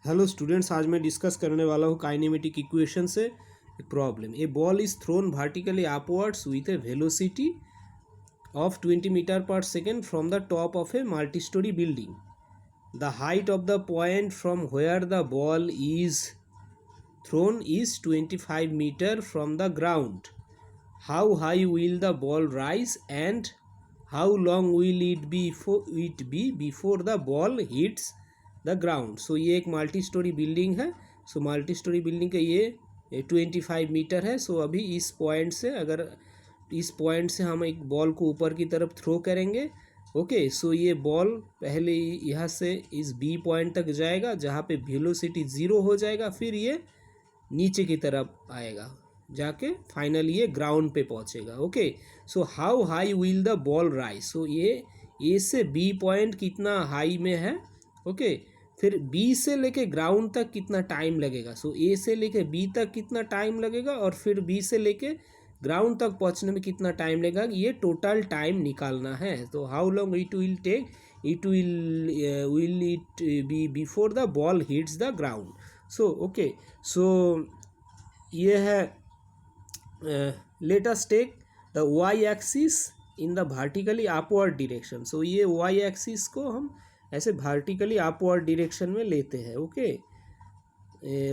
Hello students, आज मैं discuss करने वाला हूँ काइनेमेटिक इक्वेशन से एक problem. A ball is thrown vertically upwards with A velocity of 20 meter per second from the top of a multi-story building. The height of the point from where the ball is thrown is 25 meter from the ground. How high will the ball rise and how long will it be before the ball hits the ground? So ये एक multi storey building है। So multi storey building का ये 25 metre है। सो अभी इस point से अगर इस पॉइंट से हम एक बॉल को ऊपर की तरफ थ्रो करेंगे। ओके, सो ये बॉल पहले यहाँ से इस बी पॉइंट तक जाएगा जहाँ पे वेलोसिटी ज़ीरो हो जाएगा, फिर ये नीचे की तरफ आएगा, जाके फाइनली ये ग्राउंड पे पहुँचेगा। Okay, so how high will the ball rise? So ये ए से बी पॉइंट कितना हाई में है। ओके, फिर बी से लेके ग्राउंड तक कितना टाइम लगेगा। सो ए से लेके बी तक कितना टाइम लगेगा और फिर बी से लेके ग्राउंड तक पहुंचने में कितना टाइम लगेगा, ये टोटल टाइम निकालना है। तो how long it will take, it will it be before the ball hits the ground. So okay, so ये है let us take the Y axis in the vertically upward direction. So ये Y axis को हम ऐसे vertically upward direction में लेते हैं। Okay,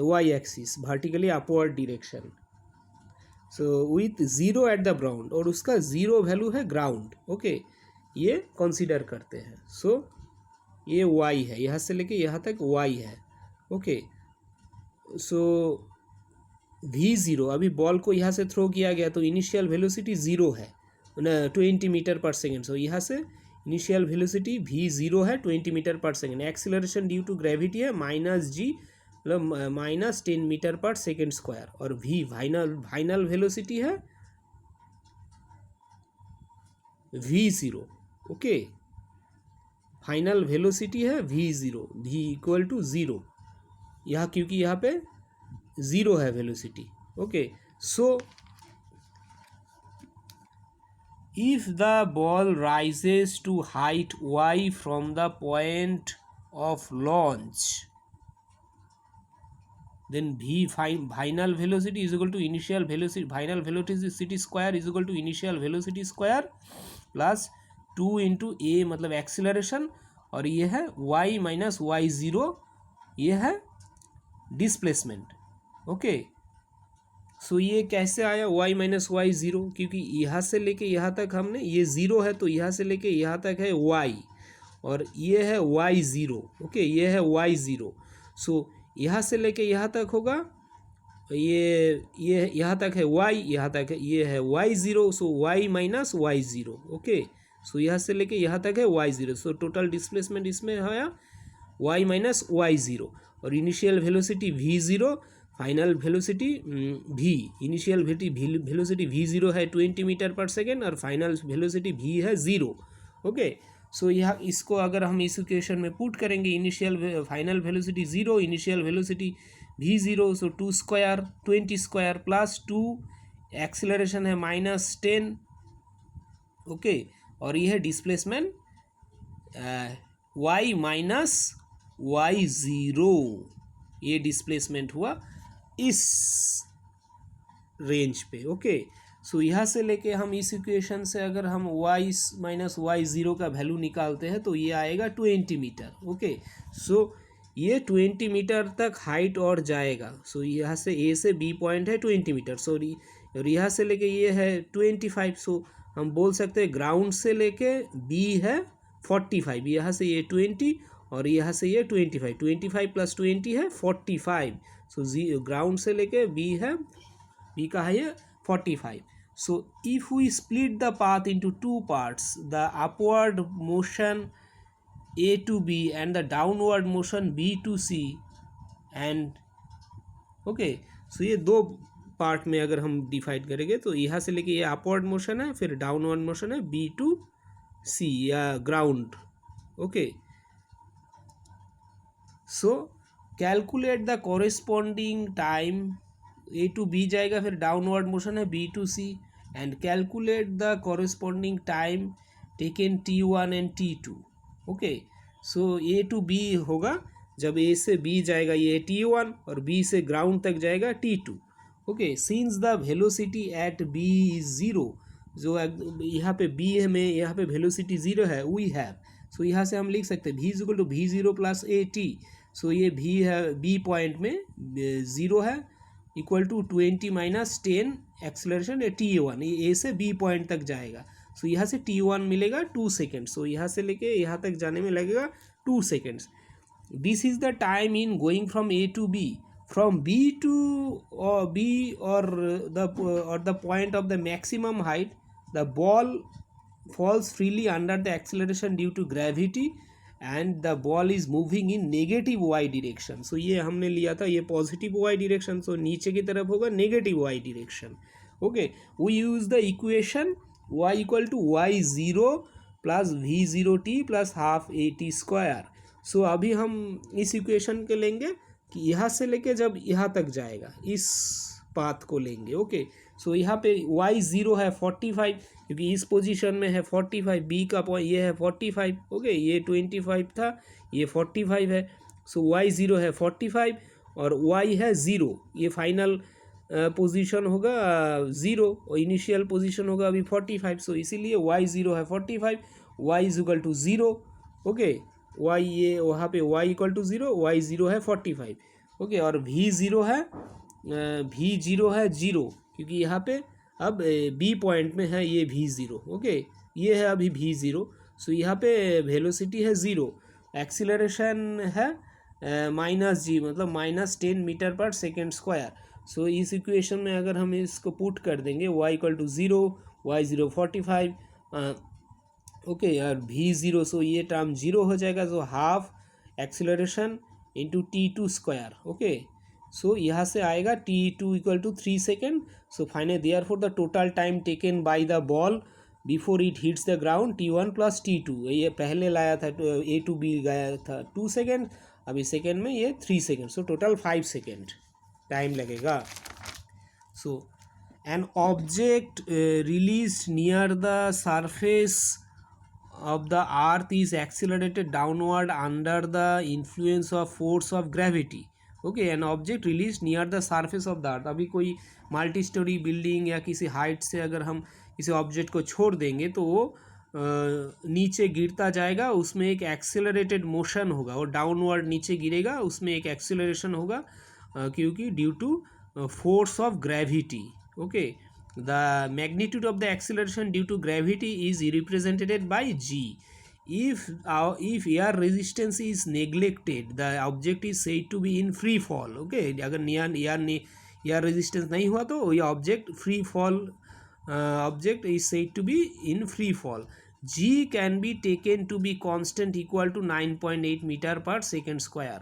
Y axis vertically upward direction. So with zero at the ground, और उसका ज़ीरो वैल्यू है ग्राउंड। ओके, ये कंसीडर करते हैं। सो ये वाई है, यहाँ से लेके यहाँ तक वाई है। ओके, सो वी ज़ीरो, अभी बॉल को यहाँ से थ्रो किया गया तो इनिशियल वेलोसिटी ज़ीरो है ना, 20 मीटर पर सेकेंड। सो यहाँ से इनिशियल वेलोसिटी वी ज़ीरो है, 20 मीटर पर second. Acceleration due to gravity है -g, मतलब -10 मीटर पर सेकेंड स्क्वायर। और वी फाइनल वेलोसिटी है v zero. Okay, final velocity है v zero, v equal to zero, यहाँ क्योंकि यहाँ पे ज़ीरो है velocity. Okay, so if the ball rises to height y from the point of launch, then v final velocity is equal to initial velocity, final velocity square is equal to initial velocity square plus 2 into a मतलब acceleration, और ये है y minus Y zero, ये है displacement. Okay, so ये कैसे आया y minus Y zero, क्योंकि यहाँ से लेके यहाँ तक हमने, ये ज़ीरो है तो यहाँ से लेके यहाँ तक है y, और ये है y ज़ीरो। ओके, ये है y ज़ीरो। सो यहाँ से लेके यहाँ तक होगा, ये यहाँ तक है y, यहाँ तक है, ये है y zero. So y minus Y zero. Okay, so यहाँ से लेके यहाँ तक है y zero. So total displacement इसमें आया y माइनस वाई ज़ीरो, और initial velocity v zero, final velocity v, initial velocity v zero है 20 मीटर पर सेकेंड, और फाइनल वेलोसिटी v है ज़ीरो। ओके, सो यहाँ इसको अगर हम इस इक्वेशन में पुट करेंगे, initial final velocity zero, initial velocity v zero, so 2 square 20 square plus 2, acceleration है -10। ओके, और ये है displacement y minus Y zero, ये डिस्प्लेसमेंट हुआ इस रेंज पे। ओके, सो यहाँ से लेके हम इस इक्वेशन से अगर हम y माइनस वाई ज़ीरो का वैल्यू निकालते हैं तो ये आएगा 20 मीटर। ओके, सो ये 20 मीटर तक हाइट और जाएगा। सो यहाँ से a से b पॉइंट है 20 मीटर, सॉरी, और यहाँ से लेके ये है 25। सो हम बोल सकते हैं ग्राउंड से लेके b है 45, यहाँ से ये 20 और यहाँ से ये 25, 25 प्लस 20 है 45। सो ग्राउंड से लेके बी है, बी का है ये 45। So if we split the path into two parts, the upward motion A to B and the downward motion B to C and, okay, so ये दो पार्ट में अगर हम डिवाइड करेंगे तो यहाँ से लेके ये अपवर्ड मोशन है, फिर डाउनवर्ड मोशन है बी टू सी या ground. Okay, so calculate the corresponding time, A to B जाएगा, फिर डाउनवर्ड मोशन है B to C, and calculate the corresponding time taken T1 and T2। Okay, so A to B होगा जब ए से B जाएगा ये T1 और B से ग्राउंड तक जाएगा T2। Okay, since the velocity at B is zero, जो यहाँ पे बी में यहाँ पे वेलोसिटी ज़ीरो है, वी हैव, सो यहाँ से हम लिख सकते हैं v is equal to v0 plus A T. So ये v है, बी पॉइंट में ज़ीरो है, equal to 20 minus 10 acceleration T1, ये ए से बी पॉइंट तक जाएगा। सो यहाँ से T1 मिलेगा 2 सेकेंड, सो यहाँ से लेके यहाँ तक जाने में लगेगा 2 seconds. This is the time in going from A to B, from B to B और the point of the maximum height the ball falls freely under the acceleration due to gravity and the ball is moving in negative y direction। so ये हमने लिया था ये positive y direction, so नीचे की तरफ होगा negative y direction। okay, we use the equation y equal to y0 plus v0 t plus half a t square। so अभी हम इस इक्वेशन के लेंगे कि यहाँ से लेके जब यहाँ तक जाएगा इस पाथ को लेंगे। ओके, सो यहाँ पे y0 है 45, क्योंकि इस पोजीशन में है 45, बी का पॉइंट ये है 45। ओके, ये 25 था, ये 45 है। सो y0 है 45 और y है 0, ये फाइनल पोजीशन होगा 0 और इनिशियल पोजीशन होगा अभी 45। सो इसीलिए y0 है 45, y is equal to 0। Okay, y ये वहाँ पे y इक्वल टू 0, y0 है 45। ओके, और v0 है v0 है 0, क्योंकि यहाँ पे अब बी पॉइंट में है ये v0। ओके, ये है अभी v0। सो यहाँ पे वेलोसिटी है 0, एक्सीलरेशन है माइनस जी, मतलब माइनस 10 मीटर पर सेकेंड स्क्वायर। सो इस इक्वेशन में अगर हम इसको पुट कर देंगे y equal to 0, y0 45, okay, और v0, सो ये टर्म 0 हो जाएगा, so half acceleration into T2 square. Okay, so यहाँ से आएगा T2 equal to 3 second. So finally therefore the total time taken by the ball before it hits the ground T1 plus T2, ये पहले लाया था ए to B गया था 2 second, अभी सेकेंड में ये 3 second, so total 5 second time लगेगा। So an object released near the surface of the earth is accelerated downward under the influence of force of gravity। Okay, an object release near the surface of the earth, अभी कोई multi storey building या किसी height से अगर हम किसी object को छोड़ देंगे तो वो नीचे गिरता जाएगा, उसमें एक एक्सेलरेटेड मोशन होगा, वो डाउनवर्ड नीचे गिरेगा, उसमें एक एक्सेलरेशन होगा क्योंकि due to force of gravity. Okay, the magnitude of the acceleration due to gravity is represented by g। if air resistance is neglected the object is said to be in free fall। okay, अगर air resistance नहीं हुआ तो ये object free fall object is said to be in free fall। g can be taken to be constant equal to 9.8 meter per second square।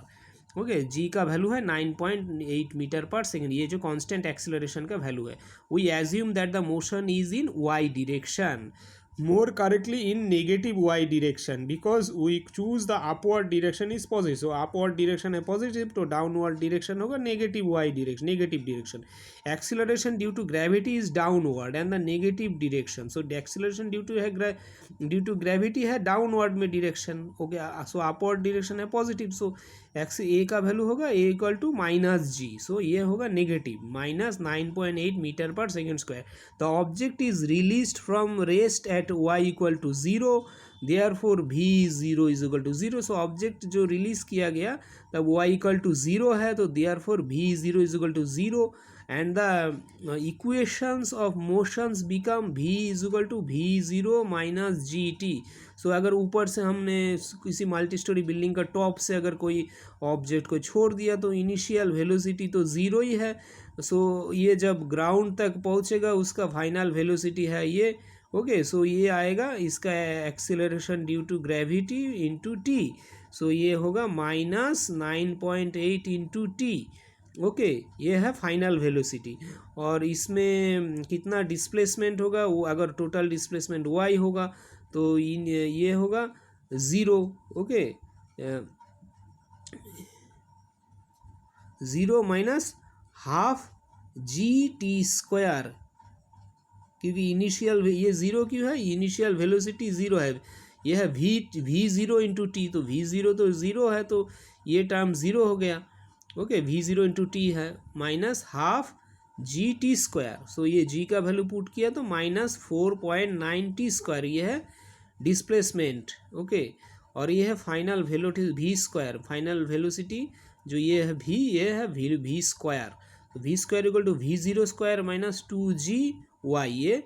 Okay, g का value है 9.8 metre पर second, ये जो constant acceleration का value है। We assume that the motion is in Y direction, more correctly in negative y direction because we choose the upward direction is positive। so upward direction है positive तो downward direction होगा negative y direction, negative direction। acceleration due to gravity is downward and the negative direction, so the acceleration due to gravity है downward में direction। okay, so upward direction है positive, so x a का value होगा a equal to minus G, so ये होगा negative minus 9.8 metre पर second square. The object is released from rest at y equal to 0, therefore v0 is equal to 0। So object जो release किया गया तब y equal to 0 है, तो therefore v0 is equal to 0 and the equations of motions become v is equal to v0 minus gt। सो अगर ऊपर से हमने किसी मल्टी स्टोरी बिल्डिंग का टॉप से अगर कोई ऑब्जेक्ट को छोड़ दिया तो इनिशियल वेलोसिटी तो ज़ीरो ही है, सो ये जब ग्राउंड तक पहुंचेगा उसका फाइनल वेलोसिटी है ये। ओके, सो ये आएगा इसका acceleration due to gravity into t, so ये होगा माइनस 9.8 इंटू टी। ओके, ये है फाइनल वेलोसिटी, और इसमें कितना डिस्प्लेसमेंट होगा, वो अगर टोटल डिस्प्लेसमेंट y होगा तो ये होगा 0। Okay, 0 minus half g t square, क्योंकि इनिशियल ये 0 क्यों है, इनिशियल वेलोसिटी 0 है, यह है v0 इंटू टी, तो v0 तो 0 है, तो ये टर्म ज़ीरो हो गया, okay, we zero into T है minus half g t square. So ये जी का वैल्यू पुट किया तो माइनस 4.9 टी स्क्वायर, ये है डिस्प्लेसमेंट, ओके। और ये है final velocity V square, final velocity जो ये है वी, ये है वी स्क्वायर। तो V square equal to V zero square minus 2g Y, ये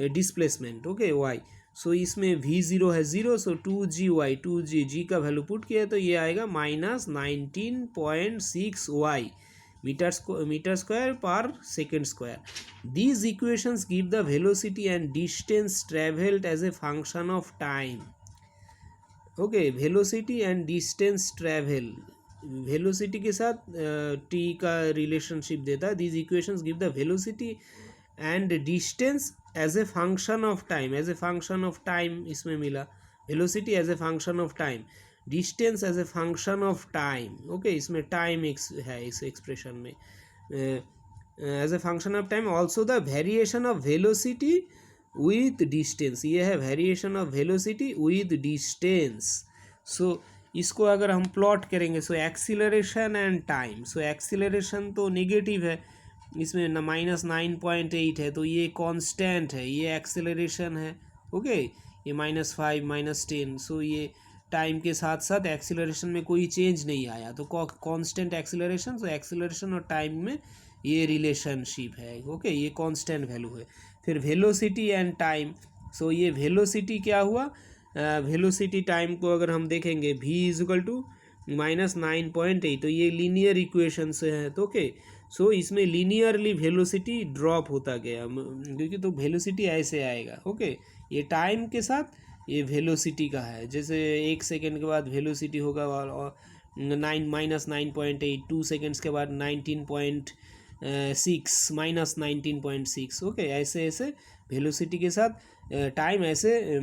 डिस्प्लेसमेंट, ओके, वाई। सो इसमें वी ज़ीरो है zero, so 2g Y, 2g का वैल्यू पुट किया तो ये आएगा माइनस 19.6 वाई मीटर स्क्वायर पर second square. These equations give the velocity and distance travelled as a function of time, okay. Velocity and distance travel, velocity के साथ T का relationship देता है। These equations give the velocity and distance as a function of time, as a function of time इसमें मिला, velocity as a function of time, distance as a function of time, okay. इसमें time है इस expression में, as a function of time. Also the variation of velocity with distance, ये है variation of velocity with distance. So इसको अगर हम plot करेंगे, so acceleration and time, so acceleration तो नेगेटिव है, इसमें न माइनस 9.8 है तो ये कांस्टेंट है, ये एक्सेलरेशन है, ओके, ये -5 -10। सो ये टाइम के साथ साथ एक्सेलरेशन में कोई चेंज नहीं आया तो कांस्टेंट एक्सेलरेशन, सो एक्सेलरेशन और टाइम में ये रिलेशनशिप है, ओके, ये कांस्टेंट वैल्यू है। फिर वेलोसिटी एंड टाइम, सो ये वेलोसिटी क्या हुआ, वेलोसिटी टाइम को अगर हम देखेंगे v इजिकल टू -9.8, तो ये लीनियर इक्वेशन से है, तो ओके। सो इसमें लीनियरली वेलोसिटी ड्रॉप होता गया, क्योंकि तो वेलोसिटी ऐसे आएगा, ओके। ये टाइम के साथ ये वेलोसिटी का है, जैसे 1 सेकेंड के बाद वेलोसिटी होगा और 9.8, 2 सेकेंड्स के बाद 19.6 -19.6, ओके। ऐसे ऐसे वेलोसिटी के साथ टाइम ऐसे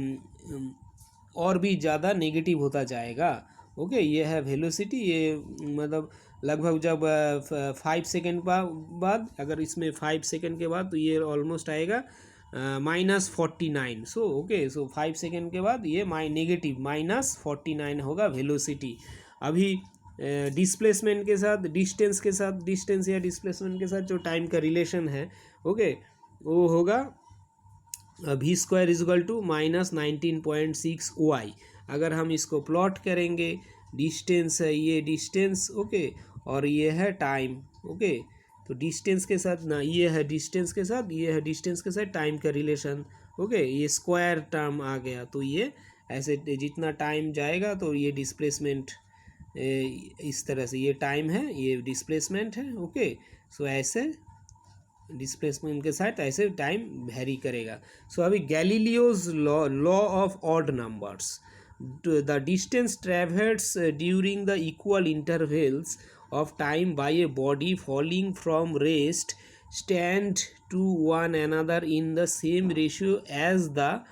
और भी ज़्यादा नेगेटिव होता जाएगा, ओके। ये है वेलोसिटी, ये मतलब लगभग जब 5 सेकेंड बाद अगर इसमें 5 सेकेंड के बाद तो ये ऑलमोस्ट आएगा -49, सो ओके। सो 5 सेकेंड के बाद ये नेगेटिव -49 होगा वेलोसिटी। अभी डिस्प्लेसमेंट के साथ डिस्टेंस के साथ, डिस्टेंस या डिस्प्लेसमेंट के साथ जो टाइम का रिलेशन है, ओके, वो होगा V square equal to -19.6 Y. अगर हम इसको प्लॉट करेंगे, डिस्टेंस है ये डिस्टेंस, ओके, और ये है टाइम, ओके। तो डिस्टेंस के साथ ना, ये है डिस्टेंस के साथ, ये है डिस्टेंस के साथ टाइम का रिलेशन, ओके। ये स्क्वायर टर्म आ गया तो ये ऐसे जितना टाइम जाएगा तो ये डिस्प्लेसमेंट इस तरह से, ये टाइम है ये डिस्प्लेसमेंट है, ओके। सो ऐसे डिस्प्लेसमेंट के साथ ऐसे टाइम वेरी करेगा। सो अभी Galileo's law of odd numbers, the distance traverse during the equal intervals of time by a body falling from rest stand to one another in the same ratio as the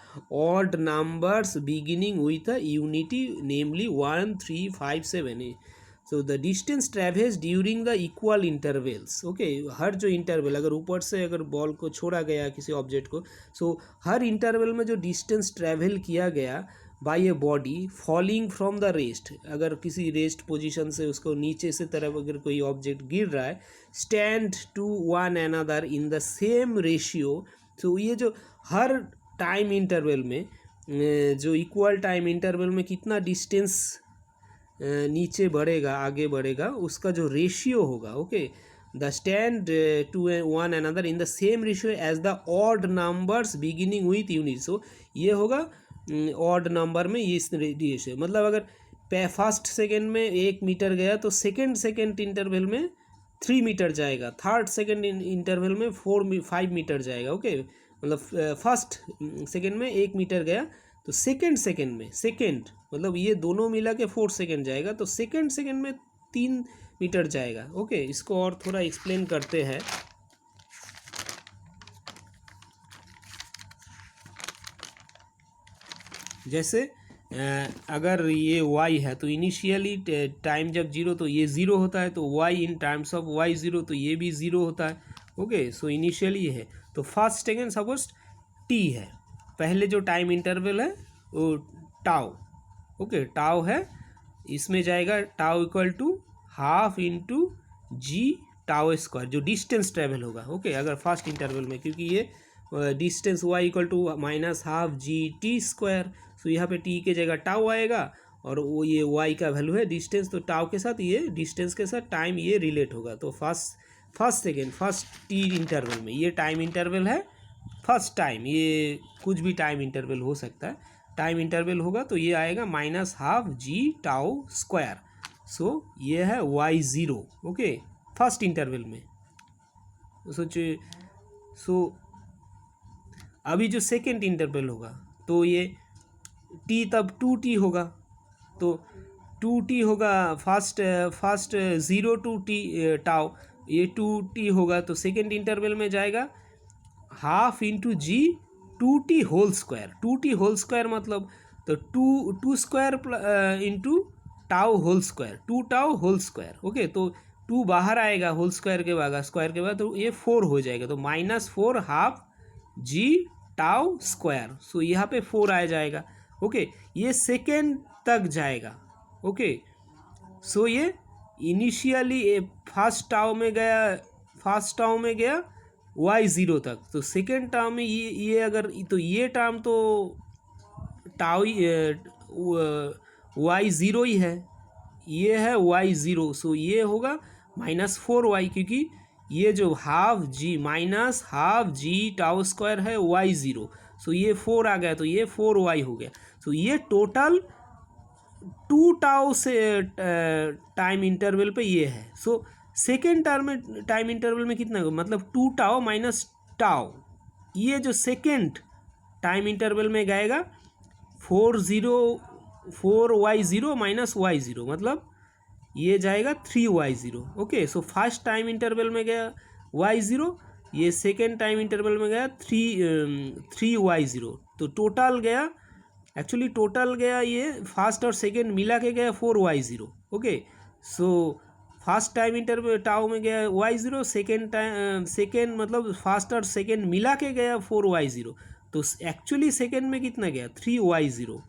odd numbers beginning with a unity, namely 1 3 5 7. So the distance traversed during the equal intervals, okay, हर जो interval अगर ऊपर से अगर ball को छोड़ा गया किसी object को, सो हर इंटरवल में जो डिस्टेंस ट्रैवल किया गया by a body falling from the rest, अगर किसी रेस्ट पोजीशन से उसको नीचे से तरफ अगर कोई ऑब्जेक्ट गिर रहा है, stand to one another in the same ratio. तो ये जो हर टाइम इंटरवल में, जो इक्वल टाइम इंटरवल में कितना डिस्टेंस नीचे बढ़ेगा आगे बढ़ेगा, उसका जो रेशियो होगा, okay, the stand to one another in the same ratio as the odd numbers beginning with unit. So ये होगा ऑड नंबर में ये इस रेडियस है, मतलब अगर फर्स्ट सेकेंड में 1 मीटर गया तो सेकेंड इंटरवल में 3 मीटर जाएगा, थर्ड सेकेंड इंटरवल में 5 मीटर जाएगा, ओके। मतलब फर्स्ट सेकेंड में 1 मीटर गया तो सेकेंड में सेकेंड मतलब ये दोनों मिला के 4 सेकेंड जाएगा, तो सेकेंड में 3 मीटर जाएगा, ओके। इसको और थोड़ा एक्सप्लेन करते हैं। जैसे अगर ये y है तो इनिशियली टाइम जब 0 तो ये 0 होता है, तो y in terms of y 0 तो ये भी 0 होता है, ओके। सो इनिशियली ये है, तो फर्स्ट सेकेंड सपोज t है, पहले जो टाइम इंटरवल है वो टाउ, ओके, टाउ है, इसमें जाएगा tau equal to half into g tau square, जो डिस्टेंस ट्रेवल होगा। ओके, अगर फर्स्ट इंटरवल में, क्योंकि ये distance y equal to minus half g t square, so यहाँ पे टी के जगह टाउ आएगा और वो ये वाई का वैल्यू है डिस्टेंस, तो टाउ के साथ ये डिस्टेंस के साथ टाइम ये रिलेट होगा। तो first second first T interval में ये टाइम इंटरवल है फर्स्ट टाइम, ये कुछ भी टाइम इंटरवल हो सकता है, टाइम इंटरवल होगा तो ये आएगा minus half G tau square. So ये है Y zero. Okay, first interval में सोचिए। सो अभी जो सेकेंड इंटरवल होगा तो ये टी तब 2t होगा, तो 2t होगा फर्स्ट 0 to t टाउ, ये 2t होगा, तो सेकेंड इंटरवल में जाएगा half into G 2t whole square. 2t whole square मतलब तो two square into tau whole square, 2 tau whole square. Okay, तो 2 बाहर आएगा होल स्क्वायर के बाद तो ये 4 हो जाएगा, तो -4 half G tau square. So यहाँ पे 4 आ जाएगा। ओके, ये सेकेंड तक जाएगा। ओके, सो ये इनिशियली फर्स्ट टाउ में गया y0 तक, तो सेकेंड टर्म में ये अगर तो ये टर्म तो टाउ y0 ही है, ये है y0, सो ये होगा -4y, क्योंकि ये जो हाफ जी टाउ स्क्वायर है y0, सो ये 4 आ गया तो ये 4y हो गया। सो ये टोटल 2 टाउ से टाइम इंटरवल पे ये है। सो सेकेंड टर्म में टाइम इंटरवल में कितना होगा, मतलब 2 टाउ माइनस टाउ, ये जो सेकेंड टाइम इंटरवल में गएगा 4y0 माइनस y0, मतलब ये जाएगा 3y0। Okay, so first time interval में गया y0, ये सेकेंड टाइम इंटरवल में गया 3y0, तो टोटल गया ये फर्स्ट और सेकेंड मिला के गया 4y0। Okay, so first time interval tau में गया y0, सेकेंड मतलब फर्स्ट और सेकेंड मिला के गया 4y0, तो एक्चुअली सेकेंड में कितना गया 3y0।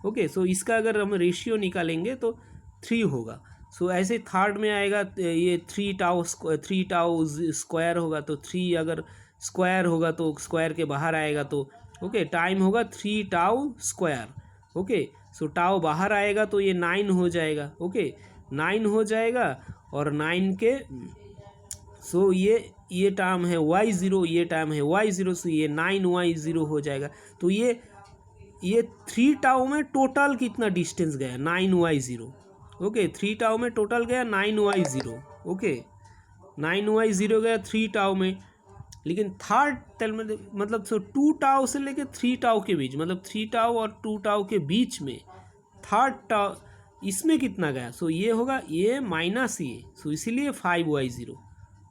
ओके, सो इसका अगर हम रेशियो निकालेंगे तो 3 होगा। सो ऐसे थर्ड में आएगा ये 3 टाउ स्क्वायर होगा, तो 3 अगर स्क्वायर होगा तो स्क्वायर के बाहर आएगा, तो ओके टाइम होगा 3 टाउ स्क्वायर। ओके, सो टाउ बाहर आएगा तो ये 9 हो जाएगा। ओके, 9 हो जाएगा और 9 के सो ये टर्म है y0, ये टर्म है y0, सो ये 9y0 हो जाएगा। तो ये 3 टाउ में टोटल कितना डिस्टेंस गया 9y0। ओके, 3 टाउ में टोटल गया 9y0। ओके, 9y0 गया 3 टाउ में, लेकिन थर्ड टेल में मतलब 2 टाउ से लेके 3 टाउ के बीच, मतलब 3 टाउ और 2 टाउ के बीच में थर्ड टाउ, इसमें कितना गया, सो ये होगा ये माइनस ये, सो इसीलिए 5y0।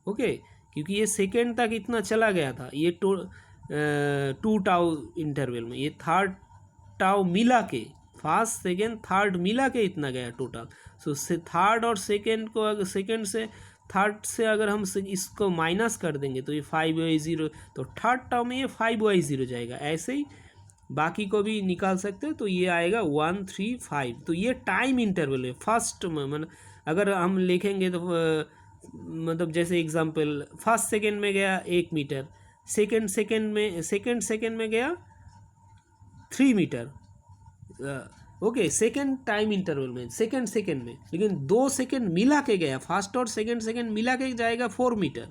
ओके, क्योंकि ये सेकेंड तक इतना चला गया था ये 2 टाउ इंटरवल में, ये थर्ड टाउ मिला के फर्स्ट सेकेंड थर्ड मिला के इतना गया टोटल। सो से थर्ड और सेकेंड को अगर सेकेंड से थर्ड से अगर हम इसको माइनस कर देंगे तो ये 5y0, तो थर्ड टाउ में ये 5y0 जाएगा। ऐसे ही बाकी को भी निकाल सकते हैं, तो ये आएगा 1 3 5। तो ये टाइम इंटरवल है फर्स्ट में, मतलब अगर हम लिखेंगे तो मतलब जैसे एग्जांपल फर्स्ट सेकेंड में गया 1 मीटर, सेकेंड सेकेंड में गया 3 meter. Okay, second time interval में सेकेंड में, लेकिन 2 सेकेंड मिला के गया, फर्स्ट और सेकेंड मिला के जाएगा 4 मीटर,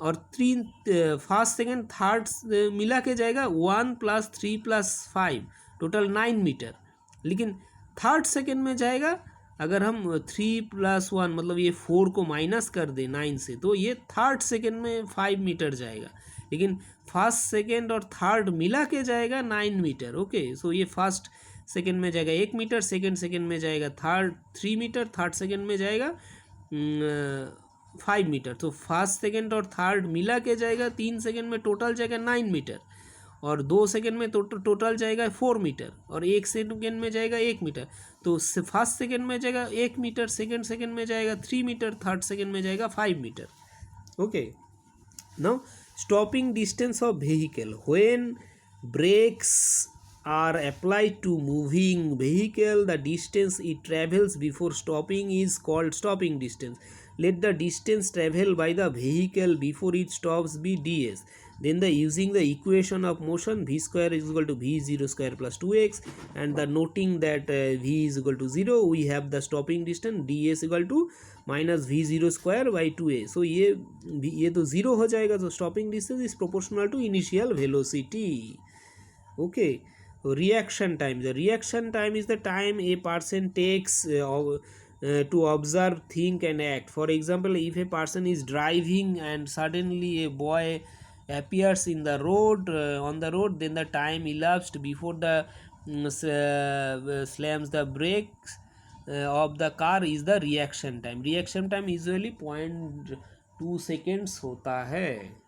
और 3 फर्स्ट सेकेंड थर्ड मिला के जाएगा 1 + 3 + 5 टोटल 9 मीटर। लेकिन थर्ड सेकेंड में जाएगा, अगर हम 3 + 1 मतलब ये 4 को माइनस कर दे 9 से, तो ये थर्ड सेकेंड में 5 मीटर जाएगा, लेकिन फर्स्ट सेकेंड और थर्ड मिला के जाएगा 9 मीटर। ओके, सो ये फर्स्ट सेकेंड में जाएगा 1 मीटर, सेकेंड में जाएगा 3 मीटर, थर्ड सेकेंड में जाएगा 5 मीटर, तो फर्स्ट सेकेंड और थर्ड मिला के जाएगा 3 सेकेंड में टोटल जाएगा 9 मीटर, और 2 सेकेंड में टोटल जाएगा 4 मीटर, और 1 सेकेंड में जाएगा 1 मीटर। तो फर्स्ट सेकेंड में जाएगा 1 मीटर, सेकेंड में जाएगा 3 मीटर, थर्ड सेकेंड में जाएगा 5 meter. Okay, now stopping distance of vehicle when brakes are applied to moving vehicle, the distance it travels before stopping is called stopping distance. Let the distance traveled by the vehicle before it stops be ds. Then using the equation of motion, v square is equal to v0 square plus 2x, and the noting that v is equal to 0, we have the stopping distance ds equal to minus v0 square by 2a. So ये तो zero हो जाएगा, तो stopping distance is proportional to initial velocity. Okay. Reaction time, the reaction time is the time a person takes to observe, think and act. For example, if a person is driving and suddenly a boy appears in the road on the road, then the time elapsed before the slams the brakes of the car is the reaction time. Reaction time usually 0.2 seconds होता है.